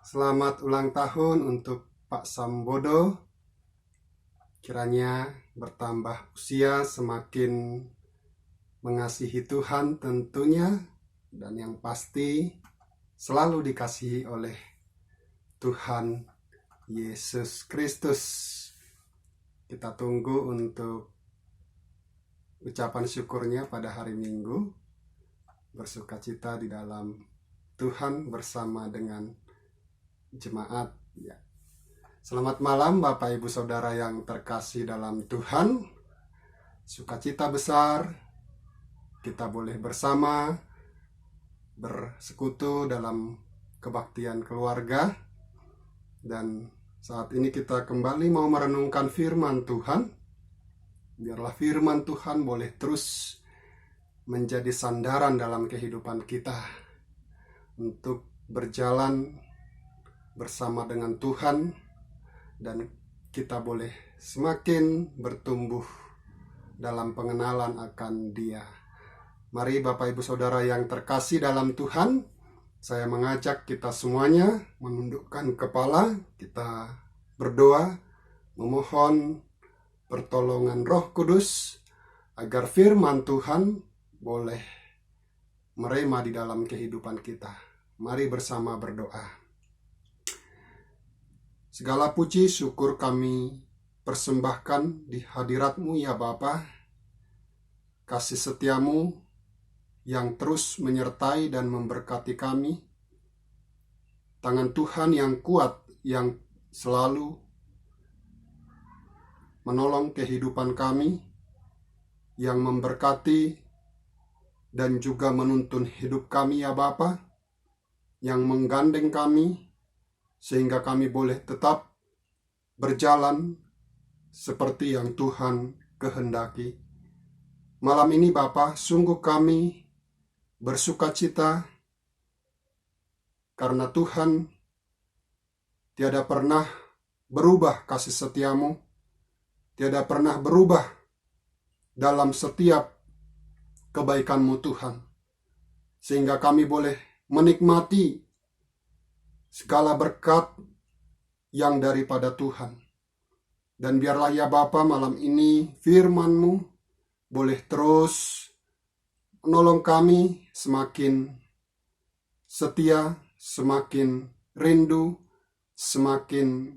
Selamat ulang tahun untuk Pak Sambodo. Kiranya bertambah usia, semakin mengasihi Tuhan tentunya, dan yang pasti selalu dikasihi oleh Tuhan Yesus Kristus. Kita tunggu untuk ucapan syukurnya pada hari Minggu. Bersukacita di dalam Tuhan bersama dengan jemaat. Ya. Selamat malam Bapak Ibu Saudara yang terkasih dalam Tuhan. Sukacita besar kita boleh bersama bersekutu dalam kebaktian keluarga. Dan saat ini kita kembali mau merenungkan firman Tuhan. Biarlah firman Tuhan boleh terus menjadi sandaran dalam kehidupan kita untuk berjalan bersama dengan Tuhan, dan kita boleh semakin bertumbuh dalam pengenalan akan Dia. Mari Bapak Ibu Saudara yang terkasih dalam Tuhan, saya mengajak kita semuanya menundukkan kepala, kita berdoa, memohon pertolongan Roh Kudus agar firman Tuhan boleh merema di dalam kehidupan kita. Mari bersama berdoa. Segala puji syukur kami persembahkan di hadirat-Mu ya Bapa. Kasih setia-Mu yang terus menyertai dan memberkati kami. Tangan Tuhan yang kuat yang selalu menolong kehidupan kami, yang memberkati dan juga menuntun hidup kami ya Bapa, yang menggandeng kami sehingga kami boleh tetap berjalan seperti yang Tuhan kehendaki. Malam ini Bapa, sungguh kami bersukacita karena Tuhan tiada pernah berubah kasih setia-Mu, tiada pernah berubah dalam setiap kebaikan-Mu Tuhan, sehingga kami boleh menikmati segala berkat yang daripada Tuhan. Dan biarlah ya Bapa, malam ini firman-Mu boleh terus menolong kami semakin setia, semakin rindu, semakin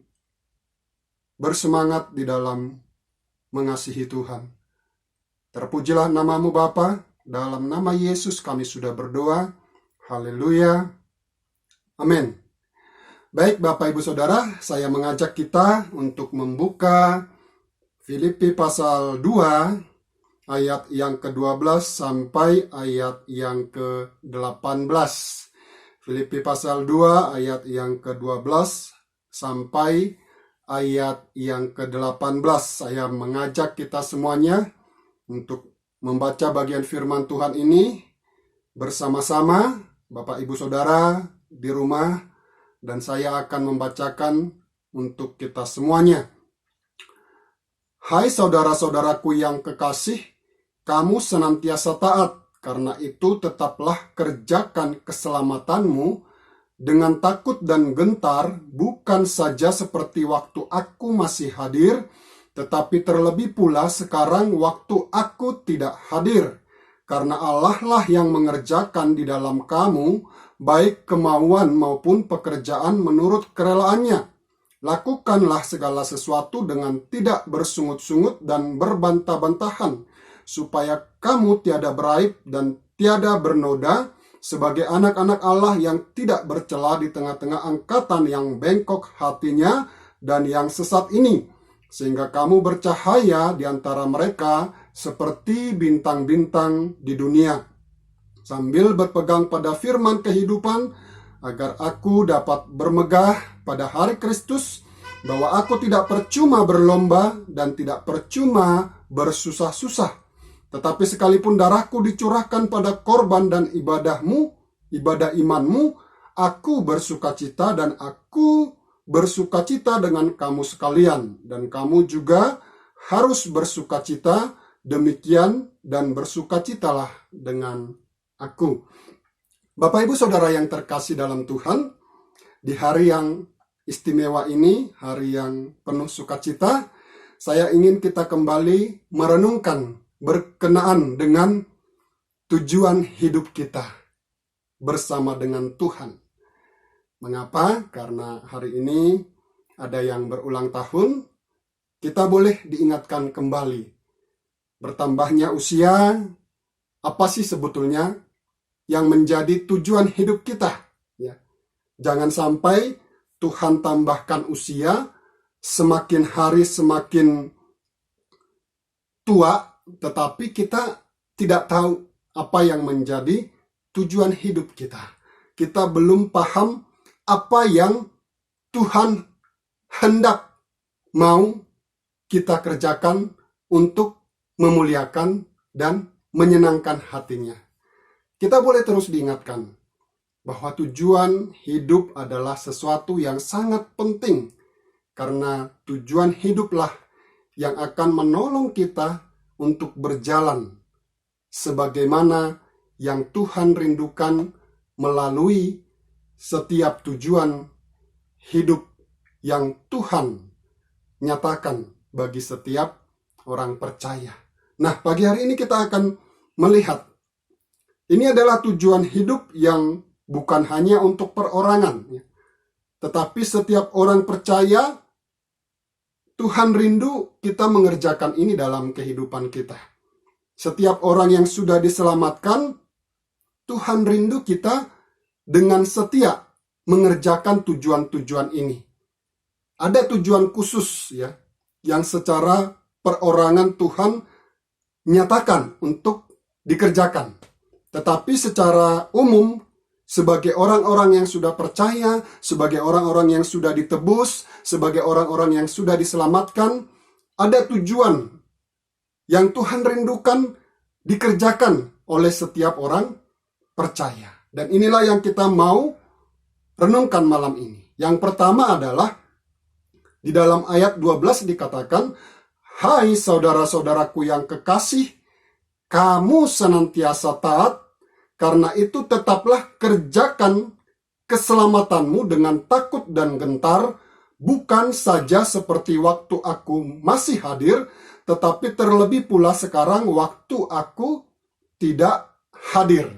bersemangat di dalam mengasihi Tuhan. Terpujilah nama-Mu Bapa, dalam nama Yesus kami sudah berdoa. Haleluya. Amin. Baik Bapak Ibu Saudara, saya mengajak kita untuk membuka Filipi pasal 2 ayat yang ke-12 sampai ayat yang ke-18. Filipi pasal 2 ayat yang ke-12 sampai ayat yang ke-18. Saya mengajak kita semuanya untuk membaca bagian firman Tuhan ini bersama-sama, Bapak Ibu Saudara di rumah, dan saya akan membacakan untuk kita semuanya. Hai saudara-saudaraku yang kekasih, kamu senantiasa taat, karena itu tetaplah kerjakan keselamatanmu dengan takut dan gentar, bukan saja seperti waktu aku masih hadir, tetapi terlebih pula sekarang waktu aku tidak hadir. Karena Allah lah yang mengerjakan di dalam kamu, baik kemauan maupun pekerjaan menurut kerelaannya. Lakukanlah segala sesuatu dengan tidak bersungut-sungut dan berbantah-bantahan, supaya kamu tiada beraib dan tiada bernoda, sebagai anak-anak Allah yang tidak bercela di tengah-tengah angkatan yang bengkok hatinya dan yang sesat ini, sehingga kamu bercahaya di antara mereka seperti bintang-bintang di dunia, sambil berpegang pada firman kehidupan, agar aku dapat bermegah pada hari Kristus, bahwa aku tidak percuma berlomba dan tidak percuma bersusah-susah. Tetapi sekalipun darahku dicurahkan pada korban dan ibadah imanmu, aku bersukacita dan aku bersukacita dengan kamu sekalian. Dan kamu juga harus bersukacita demikian, dan bersukacitalah dengan aku. Bapak Ibu Saudara yang terkasih dalam Tuhan, di hari yang istimewa ini, hari yang penuh sukacita, saya ingin kita kembali merenungkan berkenaan dengan tujuan hidup kita bersama dengan Tuhan. Mengapa? Karena hari ini ada yang berulang tahun, kita boleh diingatkan kembali. Bertambahnya usia, apa sih sebetulnya yang menjadi tujuan hidup kita? Ya. Jangan sampai Tuhan tambahkan usia, semakin hari semakin tua, tetapi kita tidak tahu apa yang menjadi tujuan hidup kita. Kita belum paham apa yang Tuhan hendak mau kita kerjakan untuk memuliakan dan menyenangkan hatinya. Kita boleh terus diingatkan bahwa tujuan hidup adalah sesuatu yang sangat penting, karena tujuan hiduplah yang akan menolong kita untuk berjalan sebagaimana yang Tuhan rindukan melalui setiap tujuan hidup yang Tuhan nyatakan bagi setiap orang percaya. Nah, pagi hari ini kita akan melihat ini adalah tujuan hidup yang bukan hanya untuk perorangan, tetapi setiap orang percaya. Tuhan rindu kita mengerjakan ini dalam kehidupan kita. Setiap orang yang sudah diselamatkan, Tuhan rindu kita dengan setia mengerjakan tujuan-tujuan ini. Ada tujuan khusus ya, yang secara perorangan Tuhan nyatakan untuk dikerjakan. Tetapi secara umum, sebagai orang-orang yang sudah percaya, sebagai orang-orang yang sudah ditebus, sebagai orang-orang yang sudah diselamatkan, ada tujuan yang Tuhan rindukan dikerjakan oleh setiap orang percaya. Dan inilah yang kita mau renungkan malam ini. Yang pertama adalah di dalam ayat 12 dikatakan, "Hai saudara-saudaraku yang kekasih, kamu senantiasa taat, karena itu tetaplah kerjakan keselamatanmu dengan takut dan gentar, bukan saja seperti waktu aku masih hadir, tetapi terlebih pula sekarang waktu aku tidak hadir."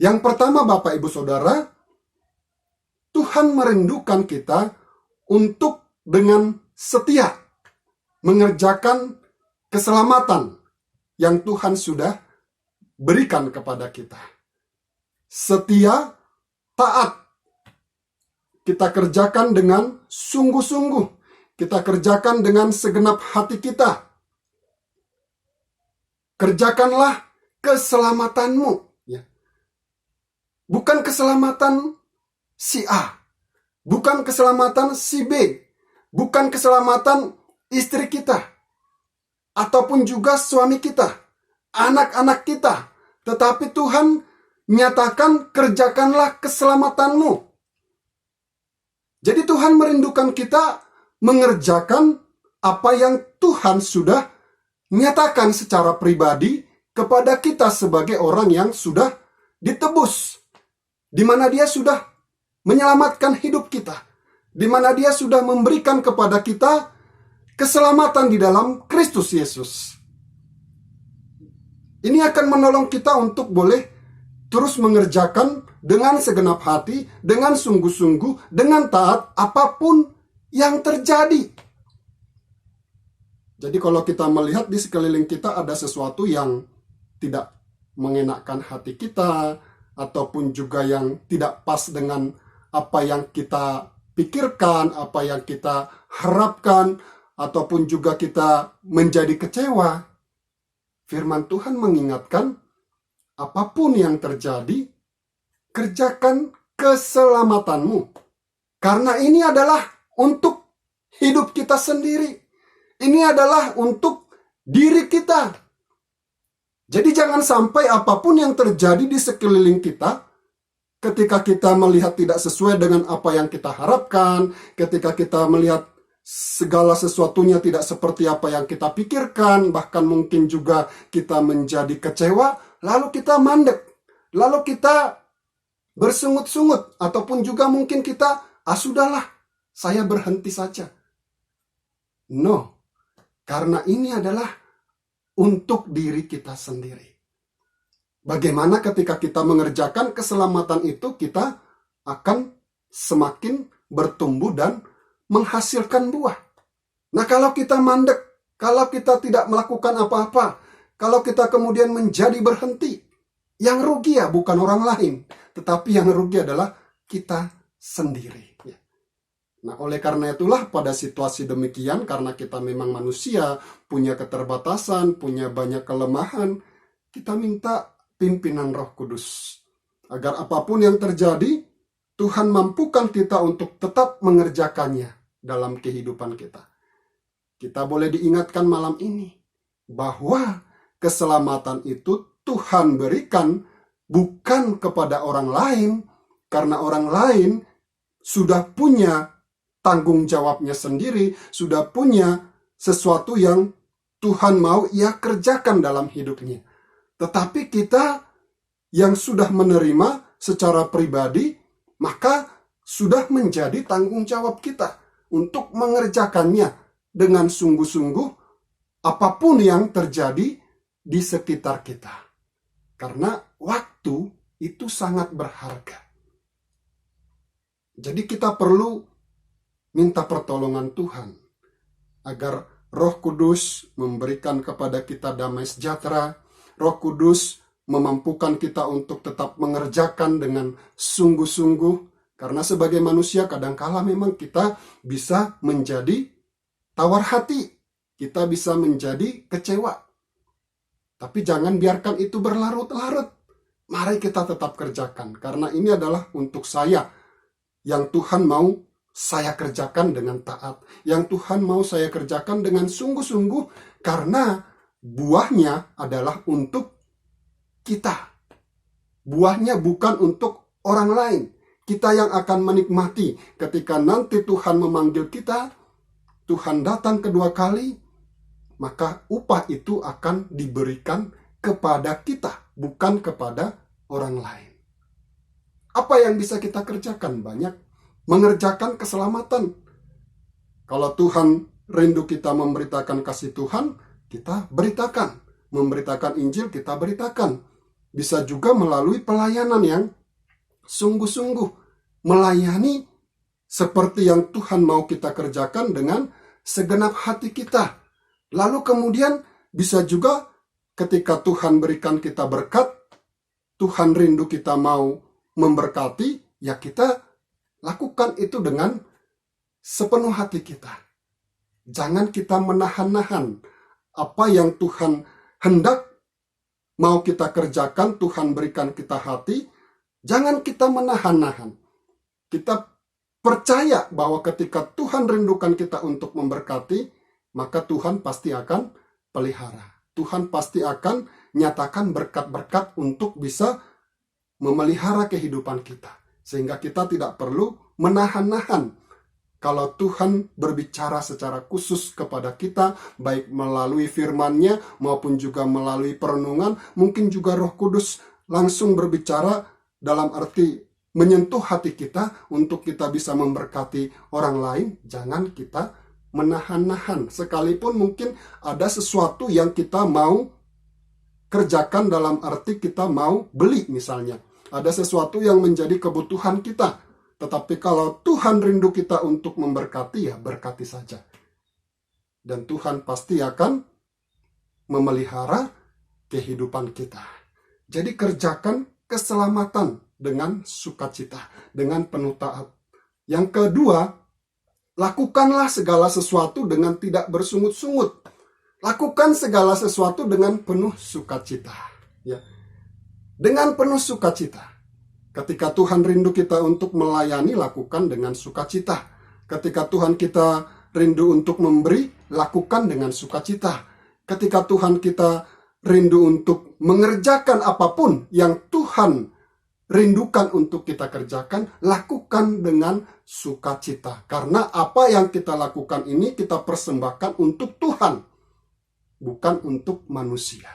Yang pertama, Bapak Ibu Saudara, Tuhan merindukan kita untuk dengan setia mengerjakan keselamatan yang Tuhan sudah berikan kepada kita. Setia, taat. Kita kerjakan dengan sungguh-sungguh. Kita kerjakan dengan segenap hati kita. Kerjakanlah keselamatanmu. Ya. Bukan keselamatan si A. Bukan keselamatan si B. Bukan keselamatan istri kita. Ataupun juga suami kita. Anak-anak kita. Tetapi Tuhan nyatakan kerjakanlah keselamatanmu. Jadi Tuhan merindukan kita mengerjakan apa yang Tuhan sudah nyatakan secara pribadi kepada kita sebagai orang yang sudah ditebus. Di mana Dia sudah menyelamatkan hidup kita. Di mana Dia sudah memberikan kepada kita keselamatan di dalam Kristus Yesus. Ini akan menolong kita untuk boleh terus mengerjakan dengan segenap hati, dengan sungguh-sungguh, dengan taat apapun yang terjadi. Jadi kalau kita melihat di sekeliling kita ada sesuatu yang tidak mengenakkan hati kita, ataupun juga yang tidak pas dengan apa yang kita pikirkan, apa yang kita harapkan, ataupun juga kita menjadi kecewa, firman Tuhan mengingatkan, apapun yang terjadi, kerjakan keselamatanmu. Karena ini adalah untuk hidup kita sendiri. Ini adalah untuk diri kita. Jadi jangan sampai apapun yang terjadi di sekeliling kita, ketika kita melihat tidak sesuai dengan apa yang kita harapkan, ketika kita melihat segala sesuatunya tidak seperti apa yang kita pikirkan, bahkan mungkin juga kita menjadi kecewa, lalu kita mandek, lalu kita bersungut-sungut, ataupun juga mungkin kita sudahlah, saya berhenti saja. No, karena ini adalah untuk diri kita sendiri. Bagaimana ketika kita mengerjakan keselamatan itu, kita akan semakin bertumbuh dan menghasilkan buah. Nah, kalau kita mandek, kalau kita tidak melakukan apa-apa, kalau kita kemudian menjadi berhenti, yang rugi ya bukan orang lain, tetapi yang rugi adalah kita sendiri. Nah, oleh karena itulah pada situasi demikian, karena kita memang manusia, punya keterbatasan, punya banyak kelemahan, kita minta pimpinan Roh Kudus. Agar apapun yang terjadi, Tuhan mampukan kita untuk tetap mengerjakannya dalam kehidupan kita. Kita boleh diingatkan malam ini bahwa keselamatan itu Tuhan berikan bukan kepada orang lain, karena orang lain sudah punya tanggung jawabnya sendiri, sudah punya sesuatu yang Tuhan mau ia kerjakan dalam hidupnya. Tetapi kita yang sudah menerima secara pribadi, maka sudah menjadi tanggung jawab kita untuk mengerjakannya dengan sungguh-sungguh apapun yang terjadi di sekitar kita. Karena waktu itu sangat berharga. Jadi kita perlu minta pertolongan Tuhan agar Roh Kudus memberikan kepada kita damai sejahtera. Roh Kudus memampukan kita untuk tetap mengerjakan dengan sungguh-sungguh, karena sebagai manusia kadangkala memang kita bisa menjadi tawar hati, kita bisa menjadi kecewa. Tapi jangan biarkan itu berlarut-larut. Mari kita tetap kerjakan, karena ini adalah untuk saya yang Tuhan mau saya kerjakan dengan taat, yang Tuhan mau saya kerjakan dengan sungguh-sungguh, karena buahnya adalah untuk kita. Buahnya bukan untuk orang lain. Kita yang akan menikmati ketika nanti Tuhan memanggil kita, Tuhan datang kedua kali, maka upah itu akan diberikan kepada kita, bukan kepada orang lain. Apa yang bisa kita kerjakan? Banyak. Mengerjakan keselamatan. Kalau Tuhan rindu kita memberitakan kasih Tuhan, kita beritakan. Memberitakan Injil, kita beritakan. Bisa juga melalui pelayanan yang sungguh-sungguh. Melayani seperti yang Tuhan mau kita kerjakan dengan segenap hati kita. Lalu kemudian bisa juga ketika Tuhan berikan kita berkat, Tuhan rindu kita mau memberkati, ya kita lakukan itu dengan sepenuh hati kita. Jangan kita menahan-nahan apa yang Tuhan hendak mau kita kerjakan, Tuhan berikan kita hati. Jangan kita menahan-nahan. Kita percaya bahwa ketika Tuhan rindukan kita untuk memberkati, maka Tuhan pasti akan pelihara. Tuhan pasti akan nyatakan berkat-berkat untuk bisa memelihara kehidupan kita. Sehingga kita tidak perlu menahan-nahan. Kalau Tuhan berbicara secara khusus kepada kita, baik melalui firman-Nya maupun juga melalui perenungan, mungkin juga Roh Kudus langsung berbicara dalam arti menyentuh hati kita untuk kita bisa memberkati orang lain, jangan kita menahan-nahan. Sekalipun mungkin ada sesuatu yang kita mau kerjakan dalam arti kita mau beli misalnya. Ada sesuatu yang menjadi kebutuhan kita. Tetapi kalau Tuhan rindu kita untuk memberkati, ya berkati saja. Dan Tuhan pasti akan memelihara kehidupan kita. Jadi kerjakan keselamatan dengan sukacita, dengan penuh taat. Yang kedua, lakukanlah segala sesuatu dengan tidak bersungut-sungut. Lakukan segala sesuatu dengan penuh sukacita. Ya. Dengan penuh sukacita. Ketika Tuhan rindu kita untuk melayani, lakukan dengan sukacita. Ketika Tuhan kita rindu untuk memberi, lakukan dengan sukacita. Ketika Tuhan kita rindu untuk mengerjakan apapun yang Tuhan rindukan untuk kita kerjakan, lakukan dengan sukacita. Karena apa yang kita lakukan ini kita persembahkan untuk Tuhan, bukan untuk manusia.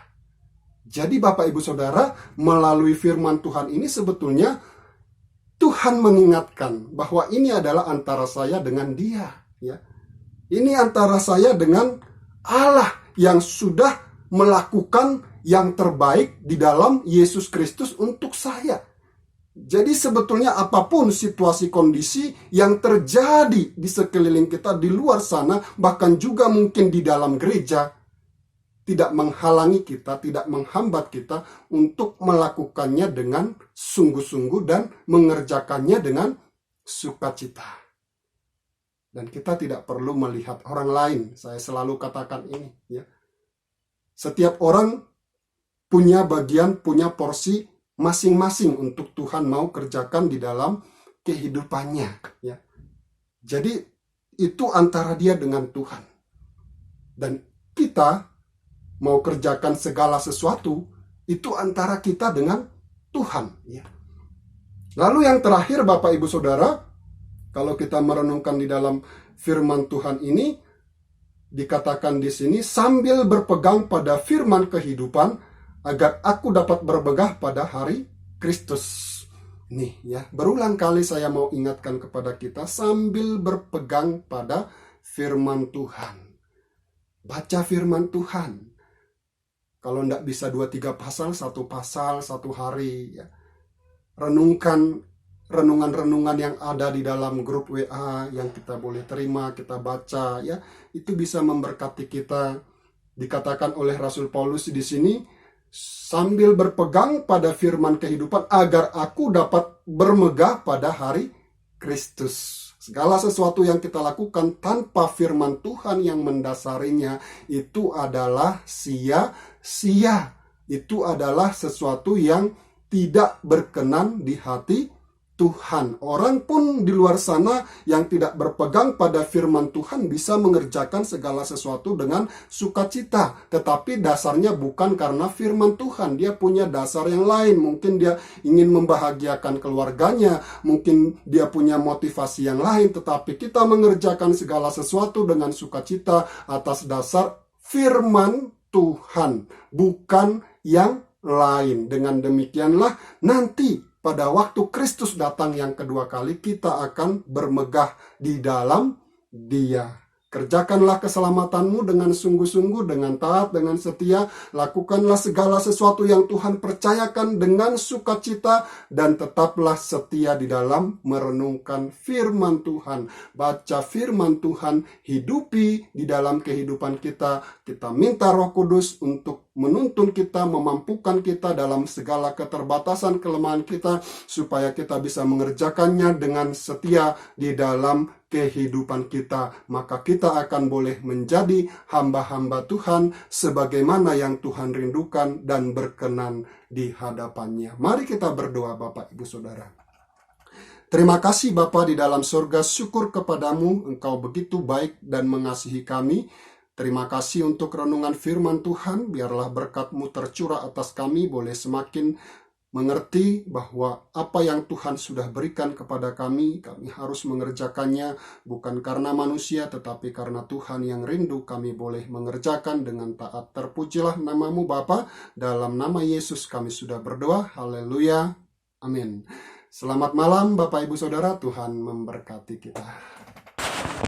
Jadi Bapak Ibu Saudara, melalui firman Tuhan ini sebetulnya Tuhan mengingatkan bahwa ini adalah antara saya dengan Dia, ya. Ini antara saya dengan Allah yang sudah melakukan yang terbaik di dalam Yesus Kristus untuk saya. Jadi sebetulnya apapun situasi kondisi yang terjadi di sekeliling kita di luar sana, bahkan juga mungkin di dalam gereja, tidak menghalangi kita, tidak menghambat kita untuk melakukannya dengan sungguh-sungguh dan mengerjakannya dengan sukacita. Dan kita tidak perlu melihat orang lain. Saya selalu katakan ini, ya. Setiap orang punya bagian, punya porsi masing-masing untuk Tuhan mau kerjakan di dalam kehidupannya, ya. Jadi itu antara dia dengan Tuhan. Dan kita mau kerjakan segala sesuatu itu antara kita dengan Tuhan, ya. Lalu yang terakhir Bapak Ibu Saudara, kalau kita merenungkan di dalam firman Tuhan ini, dikatakan di sini, sambil berpegang pada firman kehidupan, agar aku dapat bermegah pada hari Kristus. Nih ya, berulang kali saya mau ingatkan kepada kita, sambil berpegang pada firman Tuhan. Baca firman Tuhan. Kalau tidak bisa 2-3 pasal, satu hari, ya. Renungkan renungan-renungan yang ada di dalam grup WA yang kita boleh terima, kita baca, ya. Itu bisa memberkati kita. Dikatakan oleh Rasul Paulus di sini, sambil berpegang pada firman kehidupan agar aku dapat bermegah pada hari Kristus. Segala sesuatu yang kita lakukan tanpa firman Tuhan yang mendasarinya itu adalah sia-sia. Itu adalah sesuatu yang tidak berkenan di hati Tuhan. Orang pun di luar sana yang tidak berpegang pada firman Tuhan bisa mengerjakan segala sesuatu dengan sukacita. Tetapi dasarnya bukan karena firman Tuhan. Dia punya dasar yang lain. Mungkin dia ingin membahagiakan keluarganya. Mungkin dia punya motivasi yang lain. Tetapi kita mengerjakan segala sesuatu dengan sukacita atas dasar firman Tuhan. Bukan yang lain. Dengan demikianlah nanti pada waktu Kristus datang yang kedua kali, kita akan bermegah di dalam Dia. Kerjakanlah keselamatanmu dengan sungguh-sungguh, dengan taat, dengan setia. Lakukanlah segala sesuatu yang Tuhan percayakan dengan sukacita. Dan tetaplah setia di dalam merenungkan firman Tuhan. Baca firman Tuhan, hidupi di dalam kehidupan kita. Kita minta Roh Kudus untuk menuntun kita, memampukan kita dalam segala keterbatasan kelemahan kita, supaya kita bisa mengerjakannya dengan setia di dalam kehidupan kita. Maka kita akan boleh menjadi hamba-hamba Tuhan sebagaimana yang Tuhan rindukan dan berkenan di hadapannya. Mari kita berdoa Bapak Ibu Saudara. Terima kasih Bapa di dalam surga, syukur kepadamu, Engkau begitu baik dan mengasihi kami. Terima kasih untuk renungan firman Tuhan, biarlah berkat-Mu tercurah atas kami, boleh semakin mengerti bahwa apa yang Tuhan sudah berikan kepada kami harus mengerjakannya bukan karena manusia, tetapi karena Tuhan yang rindu kami boleh mengerjakan dengan taat. Terpujilah nama-Mu Bapa, dalam nama Yesus kami sudah berdoa, haleluya, amin. Selamat malam Bapak Ibu Saudara, Tuhan memberkati kita.